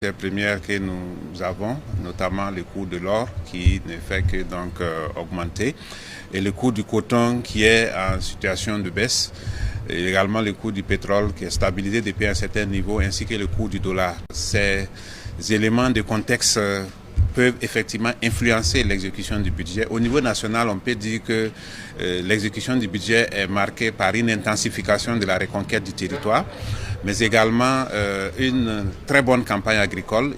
Les premières que nous avons, notamment le coût de l'or qui ne fait que augmenter, et le coût du coton qui est en situation de baisse, et également le coût du pétrole qui est stabilisé depuis un certain niveau, ainsi que le coût du dollar. Ces éléments de contexte peuvent effectivement influencer l'exécution du budget. Au niveau national, on peut dire que l'exécution du budget est marquée par une intensification de la reconquête du territoire, mais également une très bonne campagne agricole,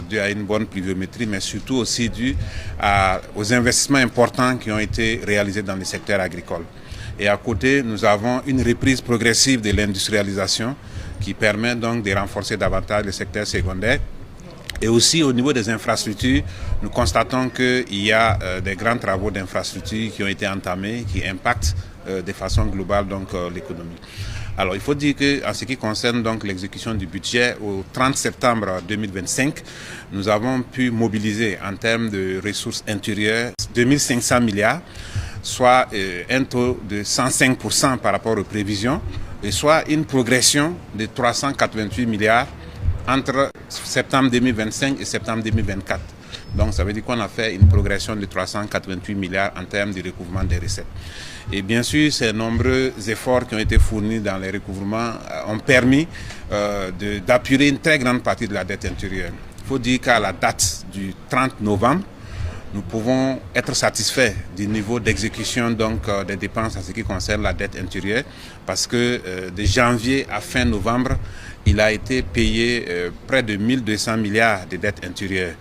due à une bonne pluviométrie, mais surtout aussi due aux investissements importants qui ont été réalisés dans le secteur agricole. Et à côté, nous avons une reprise progressive de l'industrialisation qui permet donc de renforcer davantage le secteur secondaire. Et aussi au niveau des infrastructures, nous constatons qu'il y a des grands travaux d'infrastructures qui ont été entamés, qui impactent de façon globale l'économie. Alors il faut dire qu'en ce qui concerne l'exécution du budget, au 30 septembre 2025, nous avons pu mobiliser en termes de ressources intérieures 2500 milliards, soit un taux de 105% par rapport aux prévisions, et soit une progression de 388 milliards entre septembre 2025 et septembre 2024. Donc ça veut dire qu'on a fait une progression de 388 milliards en termes de recouvrement des recettes. Et bien sûr, ces nombreux efforts qui ont été fournis dans les recouvrements ont permis d'appuyer une très grande partie de la dette intérieure. Il faut dire qu'à la date du 30 novembre, nous pouvons être satisfaits du niveau d'exécution des dépenses en ce qui concerne la dette intérieure, parce que de janvier à fin novembre, il a été payé près de 1200 milliards de dettes intérieures.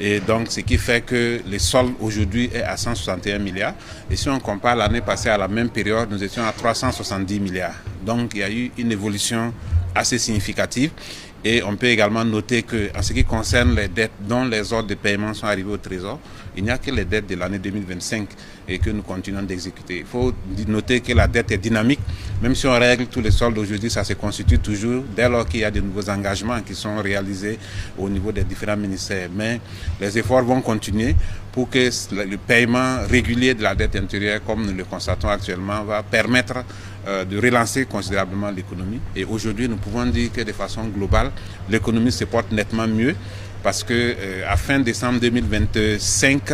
Et donc, ce qui fait que le solde aujourd'hui est à 161 milliards. Et si on compare l'année passée à la même période, nous étions à 370 milliards. Donc, il y a eu une évolution assez significative. Et on peut également noter qu'en ce qui concerne les dettes dont les ordres de paiement sont arrivés au Trésor, il n'y a que les dettes de l'année 2025 et que nous continuons d'exécuter. Il faut noter que la dette est dynamique. Même si on règle tous les soldes aujourd'hui, ça se constitue toujours dès lors qu'il y a de nouveaux engagements qui sont réalisés au niveau des différents ministères. Mais les efforts vont continuer pour que le paiement régulier de la dette intérieure, comme nous le constatons actuellement, va permettre de relancer considérablement l'économie. Et aujourd'hui, nous pouvons dire que de façon globale, l'économie se porte nettement mieux parce qu'à fin décembre 2025,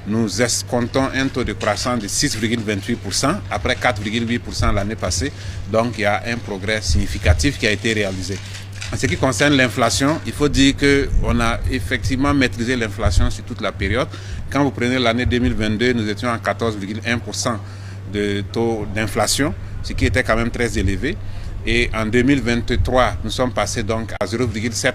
nous escomptons un taux de croissance de 6,28% après 4,8% l'année passée. Donc, il y a un progrès significatif qui a été réalisé. En ce qui concerne l'inflation, il faut dire qu'on a effectivement maîtrisé l'inflation sur toute la période. Quand vous prenez l'année 2022, nous étions à 14,1% de taux d'inflation, ce qui était quand même très élevé. Et en 2023, nous sommes passés donc à 0,7%.